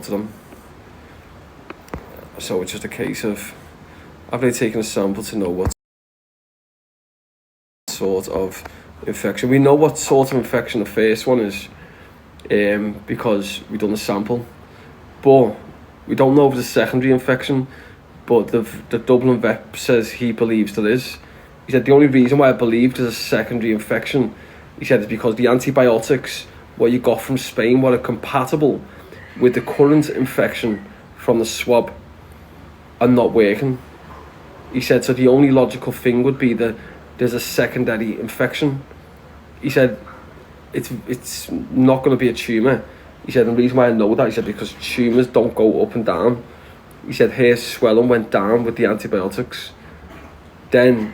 to them. So it's just a case of, have they taken a sample to know what sort of infection? We know what sort of infection the first one is, because we've done the sample, but we don't know if it's a secondary infection. But the Dublin vet says he believes there is. He said the only reason why I believe there's a secondary infection, he said, is because the antibiotics what you got from Spain were compatible with the current infection from the swab are not working. He said, so the only logical thing would be that there's a secondary infection. He said, it's not going to be a tumour. He said, the reason why I know that, he said, because tumours don't go up and down. He said, her swelling went down with the antibiotics. Then,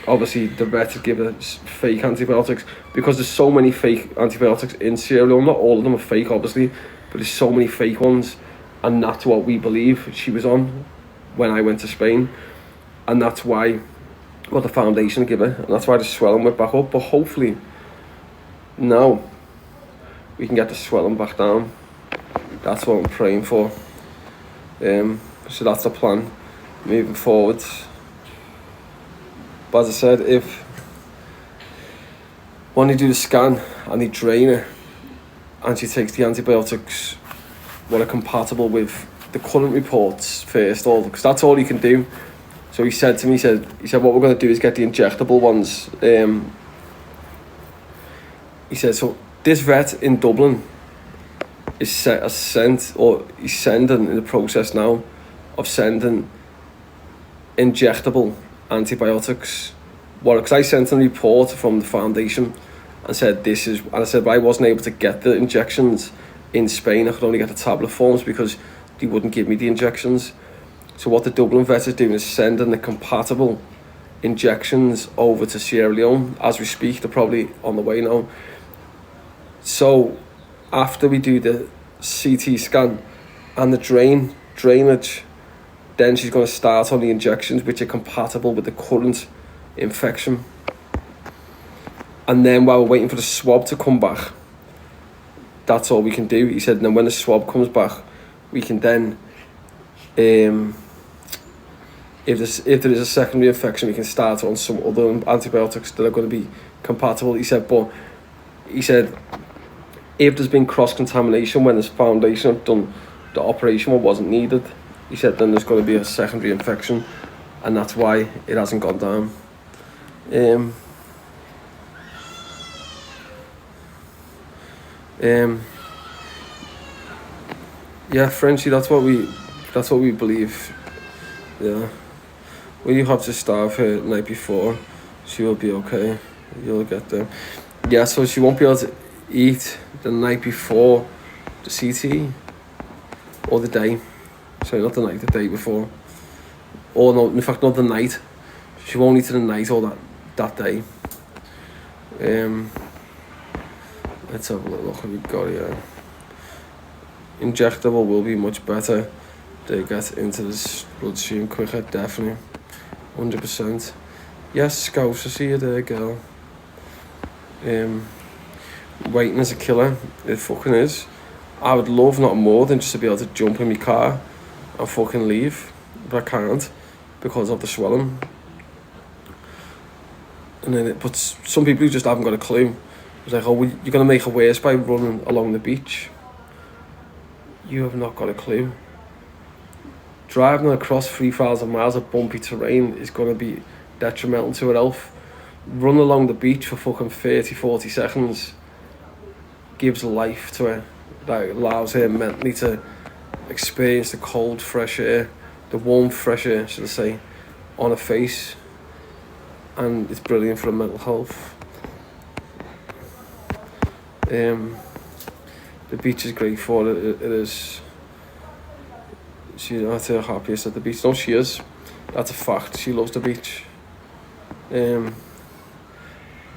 obviously, the vet had given her fake antibiotics, because there's so many fake antibiotics in Sierra Leone. Not all of them are fake, obviously, but there's so many fake ones, and that's what we believe she was on when I went to Spain, and that's why, well, the foundation give her, and that's why the swelling went back up. But hopefully, now we can get the swelling back down. That's what I'm praying for. So that's the plan moving forward. But as I said, if when they do the scan and they drain her and she takes the antibiotics what are compatible with the current reports first, all because that's all you can do. So he said to me, he said what we're going to do is get the injectable ones. He said, so this vet in Dublin is he's sending in the process now of sending injectable antibiotics. Well, because I sent a report from the foundation and said this is, and I said, but I wasn't able to get the injections in Spain. I could only get the tablet forms because they wouldn't give me the injections. So what the Dublin vet is doing is sending the compatible injections over to Sierra Leone as we speak. They're probably on the way now. So after we do the CT scan and the drainage, then she's going to start on the injections which are compatible with the current infection. And then while we're waiting for the swab to come back, that's all we can do. He said, and then when the swab comes back, we can then, if there is a secondary infection, we can start on some other antibiotics that are going to be compatible. He said, but he said, if there's been cross-contamination when this foundation have done the operation what wasn't needed, he said, then there's going to be a secondary infection, and that's why it hasn't gone down. Yeah, Frenchie, that's what we believe. Yeah, well, you have to starve her the night before. She will be okay. You'll get there. Yeah, so she won't be able to eat the night before the CT, or the day. Sorry, not the night, the day before. Or no, in fact, not the night. She won't eat in the night or that day. Let's have a look what we've got here. Injectable will be much better. They get into the bloodstream quicker, definitely. 100%. Yes, Scouse, I see you there, girl. Waiting is a killer. It fucking is. I would love not more than just to be able to jump in my car and fucking leave, but I can't because of the swelling. And then, but some people just haven't got a clue. It's like, oh, you're gonna make it worse by running along the beach. You have not got a clue. Driving across 3,000 miles of bumpy terrain is gonna be detrimental to her health. Run along the beach for fucking 30-40 seconds gives life to her. That allows her mentally to experience the cold, fresh air, the warm, fresh air, should I say, on her face. And it's brilliant for her mental health. The beach is great for it. It is. She's not her happiest at the beach. No, she is. That's a fact. She loves the beach.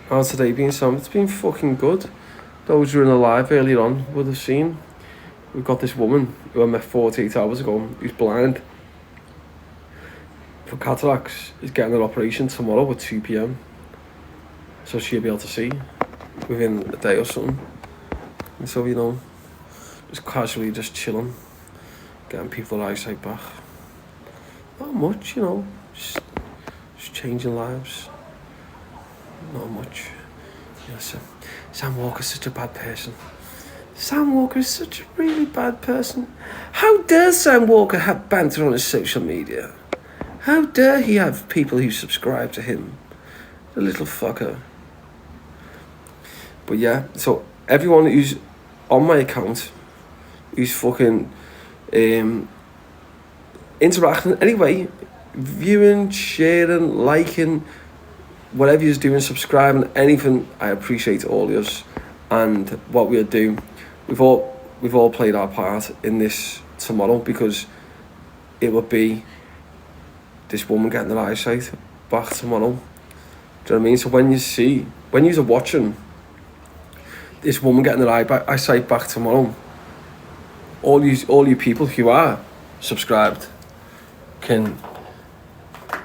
How's today been, Sam? It's been fucking good. Those who were in the live earlier on would have seen. We've got this woman who I met 48 hours ago who's blind for cataracts, is getting an operation tomorrow at 2 p.m. So she'll be able to see within a day or something. And so, you know, just casually just chilling. getting people their eyesight back. Not much, you know, just changing lives. Not much. Yes, Sam Walker's such a bad person. Sam Walker is such a really bad person. How dare Sam Walker have banter on his social media? How dare he have people who subscribe to him? The little fucker. But yeah, so everyone who's on my account, who's fucking interacting anyway, viewing, sharing, liking, whatever you're doing, subscribing, anything, I appreciate all of us. And what we'll do, we've all played our part in this tomorrow, because it would be this woman getting her eyesight back tomorrow. Do you know what I mean? So when you're watching this woman getting her eyesight back tomorrow, all you people who are subscribed can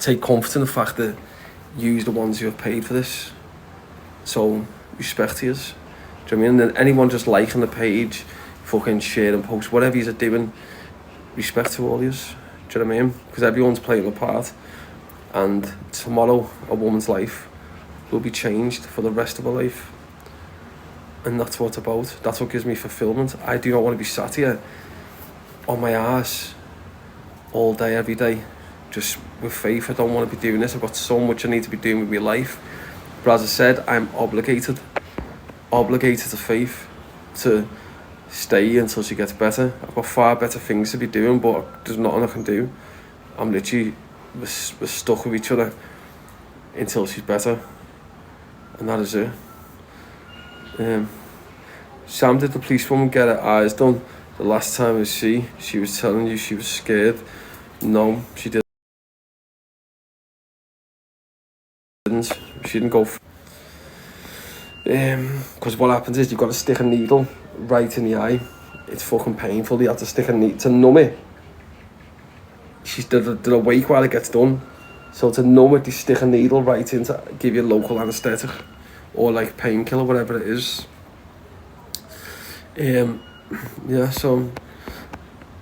take comfort in the fact that you're the ones who have paid for this. So respect to us. Do you know what I mean? And anyone just liking the page, fucking sharing posts, whatever you're doing, respect to all of us. Do you know what I mean? Because everyone's playing a part, and tomorrow a woman's life will be changed for the rest of her life. And that's what it's about. That's what gives me fulfillment. I do not want to be sat here on my ass all day, every day, just with faith. I don't want to be doing this. I've got so much I need to be doing with my life. But as I said, I'm obligated to faith to stay until she gets better. I've got far better things to be doing, but there's nothing I can do. I'm literally, we're stuck with each other until she's better. And that is it. Sam, did the policewoman get her eyes done the last time I see? She was telling you she was scared. No, she didn't. She didn't go. Because what happens is you've got to stick a needle right in the eye. It's fucking painful. You have to stick a needle to numb it. She's did awake while it gets done. So to numb it, you stick a needle right in to give you local anaesthetic or like painkiller, whatever it is. Yeah, so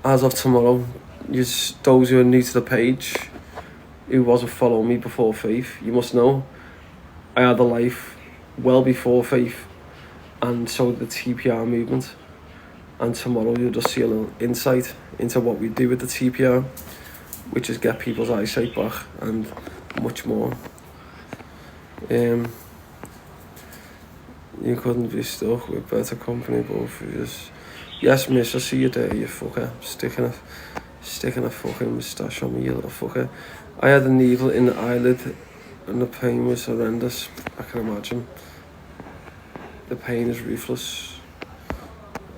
as of tomorrow, those who are new to the page, who wasn't following me before Faith, you must know I had a life well before Faith, and so did the TPR movement. And tomorrow you'll just see a little insight into what we do with the TPR, which is get people's eyesight back and much more. You couldn't be stuck with better company, both of us. Yes, miss, I see you there, you fucker. Sticking a fucking moustache on me, you little fucker. I had a needle in the eyelid and the pain was horrendous. I can imagine. The pain is ruthless.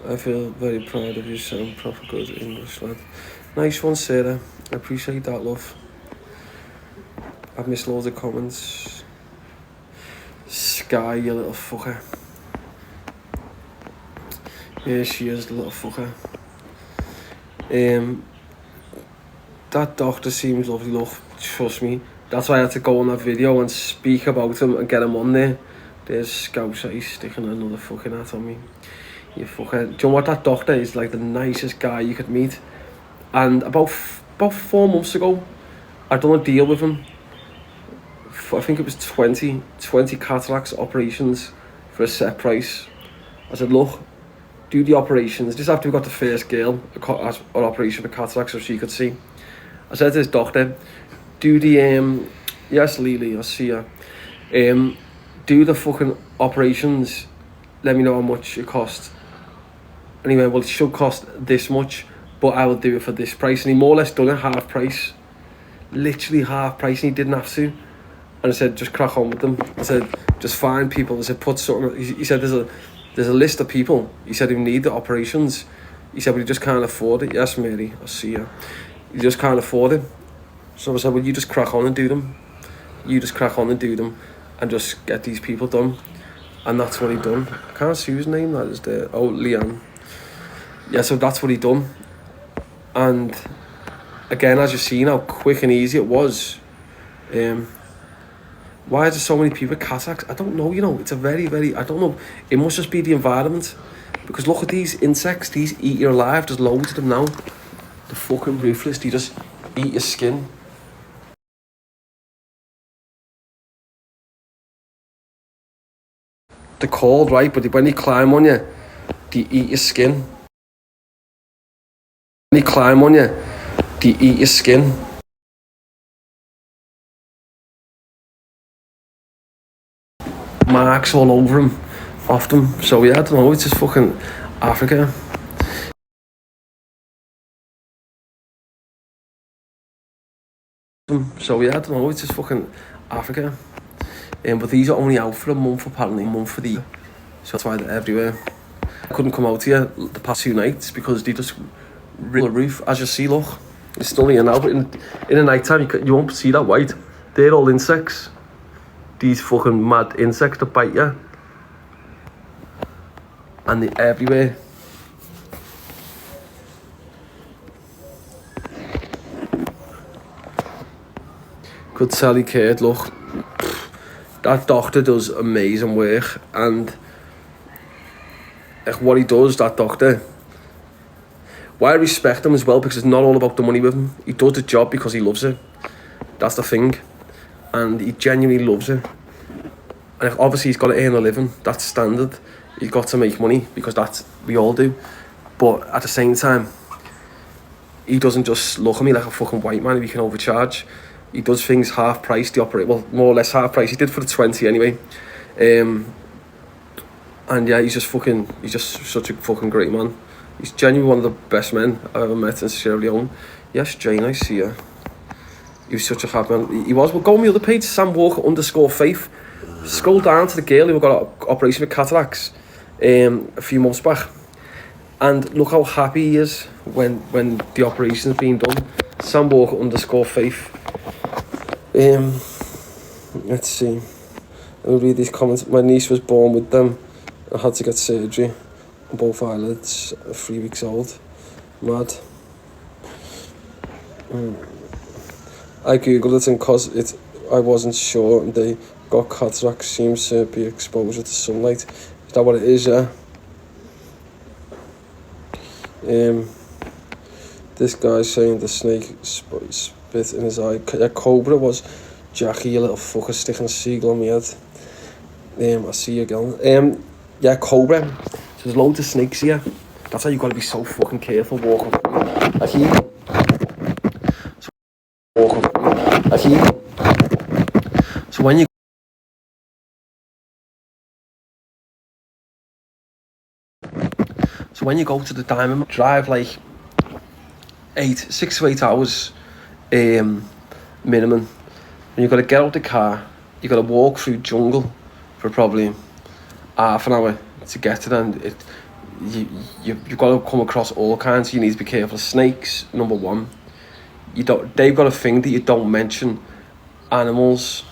I feel very proud of you, Sam. Proper good English, lad. Nice one, Sarah. I appreciate that, love. I've missed loads of comments. Sky, you little fucker. Here she is, the little fucker. That doctor seems lovely, love. Trust me. That's why I had to go on that video and speak about him and get him on there. There's Scouse, he's sticking another fucking hat on me. You fucker. Do you know what? That doctor is like the nicest guy you could meet. And about 4 months ago, I'd done a deal with him. I think it was 20 cataracts operations for a set price. I said, look, do the operations. Just after we got the first girl an operation for cataracts so she could see. I said to this doctor, do the, yes, Lily, I'll see ya. Do the fucking operations, let me know how much it costs. Anyway, well, it should cost this much, but I will do it for this price. And he more or less done it half price. Literally half price, and he didn't have to. And I said, just crack on with them. I said, just find people. I said, put something. He said, there's a list of people. He said, who need the operations. He said, but he just can't afford it. Yes, Mary, I'll see you. He just can't afford it. So I said, well, you just crack on and do them. You just crack on and do them, and just get these people done. And that's what he done. I can't see his name. That is there. Oh, Leanne. Yeah, so that's what he done. And again, as you've seen how quick and easy it was. Why is there so many people with cataracts? I don't know, you know. It's a very, I don't know. It must just be the environment. Because look at these insects. These eat you alive. There's loads of them now. The fucking ruthless, they just eat your skin. They're cold, right? But when they climb on you, they eat your skin. When they climb on you, they eat your skin. Marks all over him, off them. So yeah, I don't know, it's just fucking Africa. So yeah, I don't know, it's just fucking Africa. But these are only out for a month apparently, so that's why they're everywhere. I couldn't come out here the past 2 nights because they just ripped the roof. As you see, look, it's still here now, but in the night time you won't see that white. They're all insects. These fucking mad insects that bite you. And they're everywhere. Good Sally Kate, look. That doctor does amazing work, and what he does, that doctor, why I respect him as well, because it's not all about the money with him. He does the job because he loves it. That's the thing. And he genuinely loves it. And obviously he's got to earn a living. That's standard. He's got to make money because we all do. But at the same time, he doesn't just look at me like a fucking white man if he can overcharge. He does things half price. They operate, well, more or less half price. He did for the 20 anyway. And yeah, he's just such a fucking great man. He's genuinely one of the best men I've ever met in Sierra Leone. Yes, Jane, I see you. He was such a happy man. He was. Well, go on the other page, samwalker_faith. Scroll down to the girl who got an operation with cataracts a few months back. And look how happy he is when the operation's been done. samwalker_faith. Let's see. I'll read these comments. My niece was born with them. I had to get surgery on both eyelids. 3 weeks old. Mad. I googled it, and cause I wasn't sure, and they got cataracts. Seems to be exposure to sunlight. Is that what it is? Yeah. This guy's saying the snake spit in his eye. Yeah, cobra was Jackie, you little fucker, sticking a seagull on my head. I see you again. Yeah, cobra. So there's loads of snakes here. That's how you got to be so fucking careful walking. Like here. Like here. So when you go to the diamond, drive like 6 to 8 hours minimum. And you've got to get out the car, you've got to walk through jungle for probably half an hour to get to them. You've got to come across all kinds. You need to be careful of snakes, number one. They've got a thing that you don't mention animals,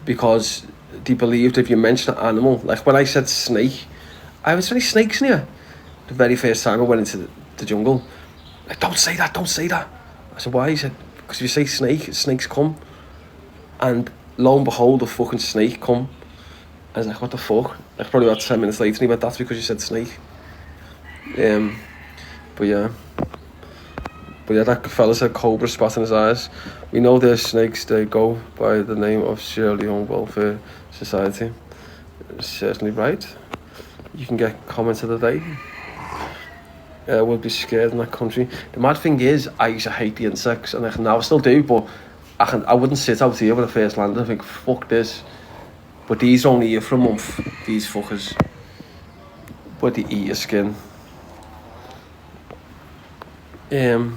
because they believe that if you mention an animal, like when I said snake, I was any snakes in here. The very first time I went into the jungle, like, don't say that. I said, why? He said, because if you say snake, snakes come. And lo and behold, a fucking snake come. I was like, what the fuck? Like probably about 10 minutes later, and he went, that's because you said snake. But yeah, that fella said cobra spat in his eyes. We know they're snakes. They go by the name of Sierra Leone Welfare Society. Certainly right. You can get comments of the day. Would be scared in that country. The mad thing is, I used to hate the insects, and now I still do, but I wouldn't sit out here when I first landed and think, fuck this. But these are only here for a month, these fuckers. But they eat your skin. I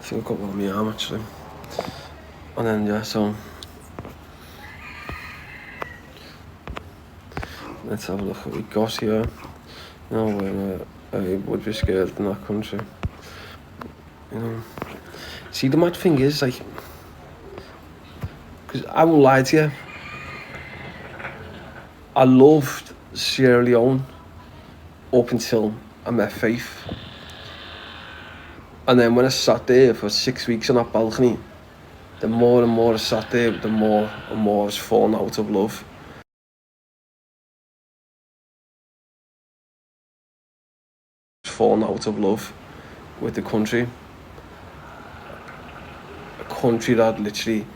think I've got one on my arm actually. And then yeah, so let's have a look at what we got here. No way, I would be scared in that country. You know. See, the mad thing is, like, because I won't lie to you, I loved Sierra Leone up until I met Faith. And then when I sat there for 6 weeks on that balcony, the more and more I sat there, the more and more I was falling out of love. with the country. A country that literally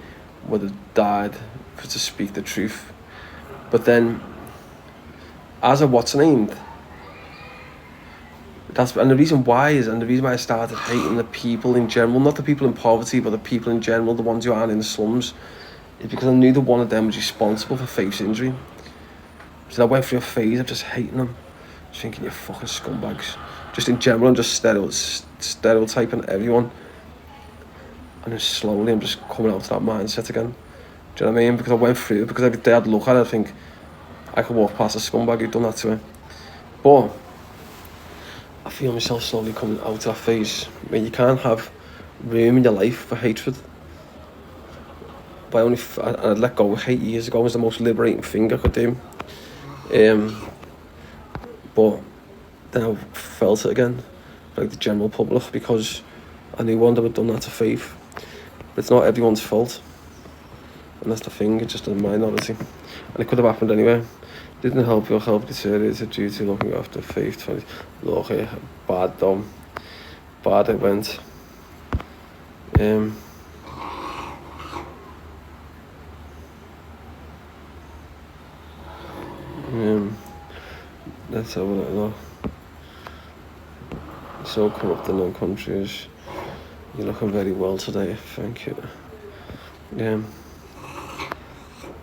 would have died for to speak the truth. But then, as a what's named, and the reason why I started hating the people in general, not the people in poverty, but the people in general, the ones who aren't in the slums, is because I knew that one of them was responsible for Faith's injury. So I went through a phase of just hating them, just thinking, you fucking scumbags. Just in general, I'm just stereotyping everyone. And then slowly I'm just coming out of that mindset again. Do you know what I mean? Because I went through it, because every day I'd look at it, I think, I could walk past a scumbag who'd done that to me. But I feel myself slowly coming out of that phase where you can't have room in your life for hatred. But I let go of hate years ago. It was the most liberating thing I could do. But then I felt it again, like the general public, because I knew one that had done that to Faith. But it's not everyone's fault, and that's the thing. It's just a minority, and it could have happened anyway. Didn't help your help deteriorated due to looking after Faith. Look, bad dumb, bad it went. Let's have a look. So corrupt in all countries. You're looking very well today, thank you.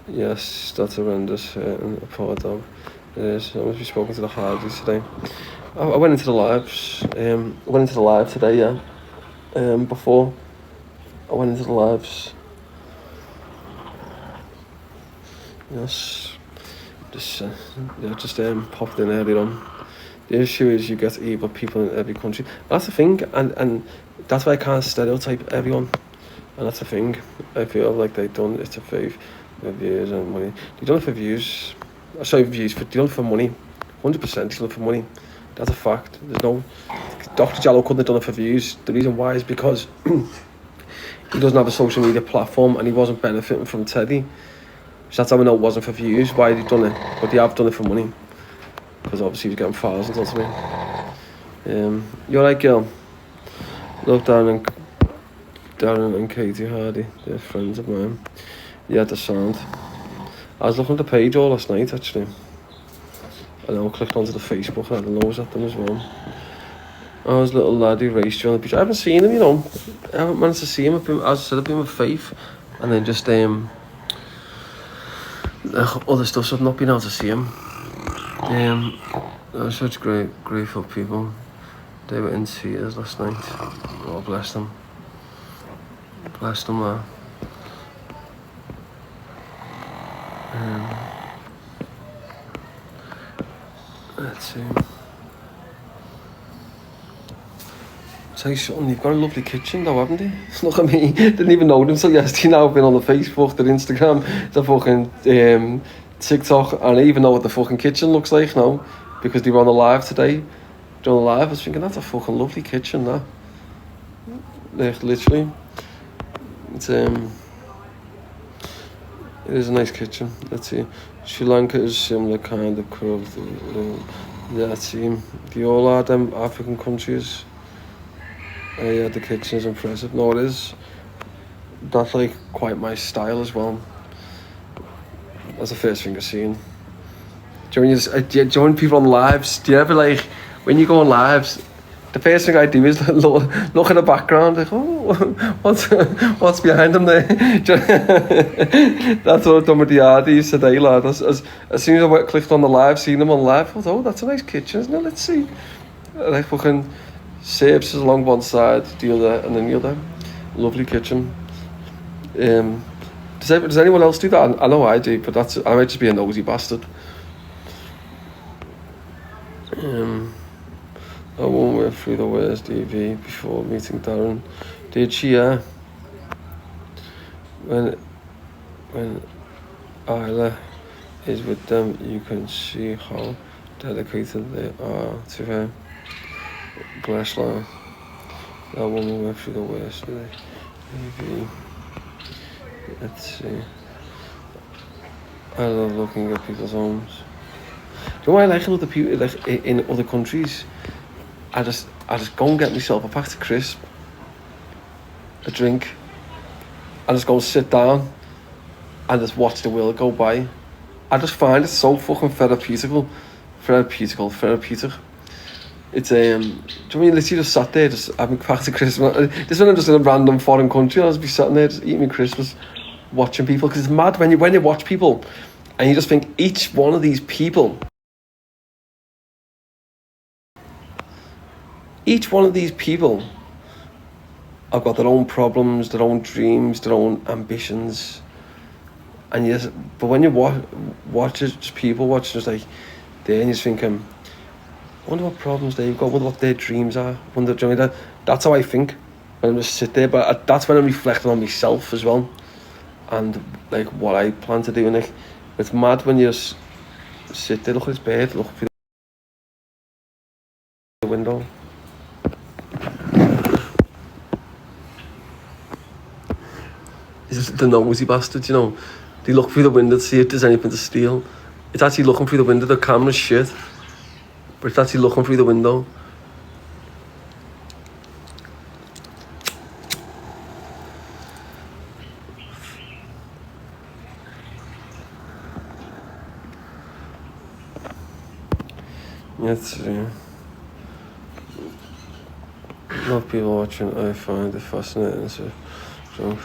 Yes, that's horrendous. A poor dog. It is. I must be spoken to the Hardys today. I went into the lives. I went into the live today, yeah. Before I went into the lives. Yes. Just popped in earlier on. The issue is you get evil people in every country. That's the thing, and that's why I can't stereotype everyone. And that's the thing. I feel like they've done it to Faith for views and money. They've done it for views. Sorry, views. They've done it for money. 100% they've done it for money. That's a fact. There's no... Dr. Jallo couldn't have done it for views. The reason why is because he doesn't have a social media platform and he wasn't benefiting from Teddy. So that's how I know it wasn't for views. Why had he done it? But they have done it for money. Because obviously he was getting thousands onto me. You're right, girl. Love Darren and Katie Hardy. They're friends of mine. Yeah, the sound. I was looking at the page all last night, actually. And I clicked onto the Facebook and I had a nose at them as well. I was a little lad who raced you on the beach. I haven't seen him, you know. I haven't managed to see him. As I said, I've been with Faith. And then just other stuff, so I've not been able to see him. They're such grateful people. They were in tears last night. Oh, bless them. Bless them, man. Let's see. Tell you something, you've got a lovely kitchen though, haven't you? Look at me, didn't even know them till yesterday. Now I've been on the Facebook, the Instagram, the fucking TikTok, and I even know what the fucking kitchen looks like now, because they were on the live today. They're on the live, I was thinking, that's a fucking lovely kitchen, that. Like, literally. It is a nice kitchen. Let's see. Sri Lanka is similar kind of curved. Let's see. They all are them African countries. Yeah, the kitchen is impressive. No, it is. That's like quite my style as well. That's the first thing I've seen. Do you know when people on lives, do you ever like, when you go on lives, the first thing I do is look at the background, like, oh, what's behind them there? That's what I've done with the Yardies today, lad. As soon as I clicked on the live, seen them on live, I thought, oh, that's a nice kitchen, isn't it? Let's see. Like fucking services along one side, the other, and then the other. Lovely kitchen. Does anyone else do that? I know I do, but I might just be a nosy bastard. I won't went through the worst DV before meeting Darren. Did she? Yeah. When Isla is with them, you can see how dedicated they are to her. Bless her. That woman went through the worst DV. Let's see. I love looking at people's homes. Do you know what I like about the people like in other countries? I just go and get myself a packet of crisps, a drink, and just go and sit down and just watch the world go by. I just find it so fucking therapeutic. It's do you know when you literally just sat there just having a packet of crisps? This is when I'm just in a random foreign country, I'll just be sitting there just eating my crisps, watching people, because it's mad when you watch people and you just think each one of these people have got their own problems, their own dreams, their own ambitions, and but when you watch it, just people watching, just like there, and you're thinking, I wonder what problems they've got, wonder what their dreams are, wonder, do you know, that's how I think when I just sit there. But that's when I'm reflecting on myself as well, and like what I plan to do. And like, it's mad when you just sit there, look at this bird, look through the window. It's the nosy bastards, you know. They look through the window to see if there's anything to steal. It's actually looking through the window. The camera's shit, but it's actually looking through the window. Let's see. A lot of people watching. I find it fascinating. So drunk.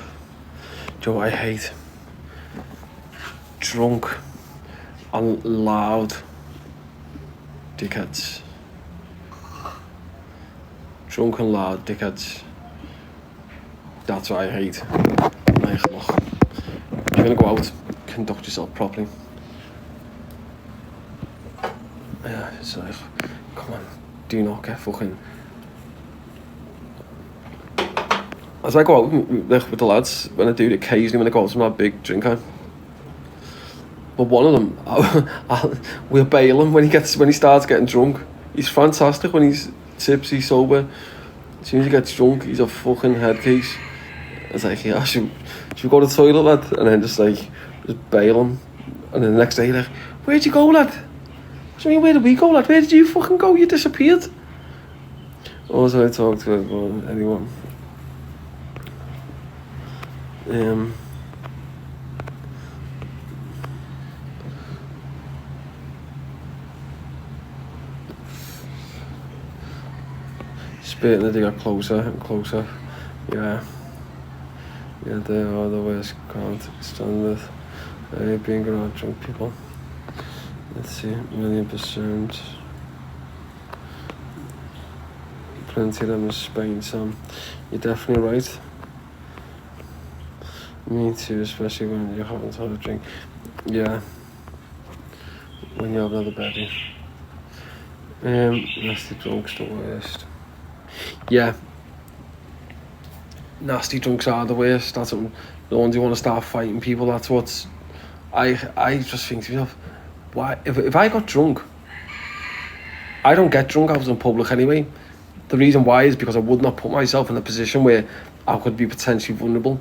Joe, I hate drunk and loud dickheads. Drunk and loud dickheads. That's what I hate. Like, look, if you're gonna go out, conduct yourself properly. Yeah, it's like, come on, do not get fucking. As I go out with the lads, when I do it occasionally, when I go out, I'm not a big drinker. But one of them, we'll bail him when he starts getting drunk. He's fantastic when he's tipsy, sober. As soon as he gets drunk, he's a fucking head case. It's like, yeah, should we go to the toilet, lad? And then just bail him. And then the next day, like, where'd you go, lad? What do you mean, where did we go, lad? Where did you fucking go? You disappeared. Also, I talked to anyone. Spitting, they got closer and closer. Yeah, they are the worst. Can't stand it. Being around drunk people. Let's see, 1,000,000%. Plenty of them in Spain, Sam. You're definitely right. Me too, especially when you haven't had a drink. Yeah. When you have another baby. Nasty drunk's the worst. Yeah. Nasty drunks are the worst. That's what, the ones who want to start fighting people. That's what's. I just think to myself, why? If I got drunk, I don't get drunk out in public anyway. The reason why is because I would not put myself in a position where I could be potentially vulnerable.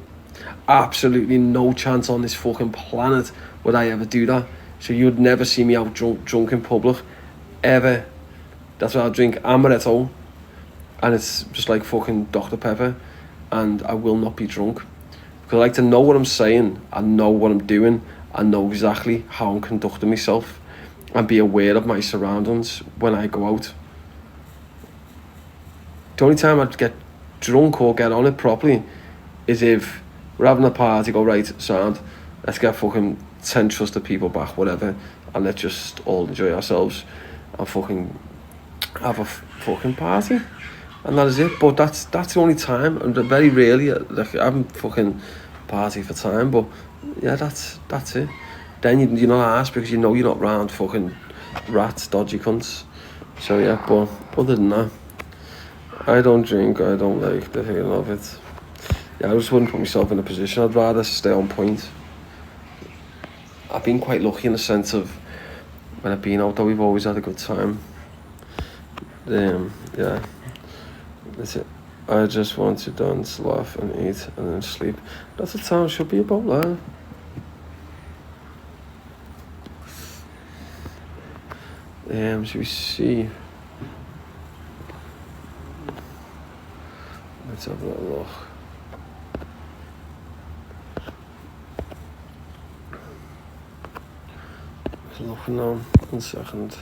Absolutely no chance on this fucking planet would I ever do that. So you'd never see me out drunk in public, ever. That's why I'll drink amaretto, and it's just like fucking Dr. Pepper, and I will not be drunk. Because I like to know what I'm saying, I know what I'm doing, I know exactly how I'm conducting myself, and be aware of my surroundings when I go out. The only time I'd get drunk or get on it properly is if we're having a party, go, right, sound, let's get fucking 10 trusted people back, whatever, and let's just all enjoy ourselves and fucking have a fucking party. And that is it. But that's the only time, and very rarely, like, I haven't fucking party for time, but yeah, that's it. Then you're not asked because you know you're not round fucking rats, dodgy cunts. So yeah, but other than that, I don't drink, I don't like the feeling of it. Yeah, I just wouldn't put myself in a position. I'd rather stay on point. I've been quite lucky in the sense of when I've been out there, we've always had a good time. Yeah, that's it. I just want to dance, laugh and eat and then sleep. That's what town should be about, lad. Should we see? Let's have a little look. Looking now, 1 second.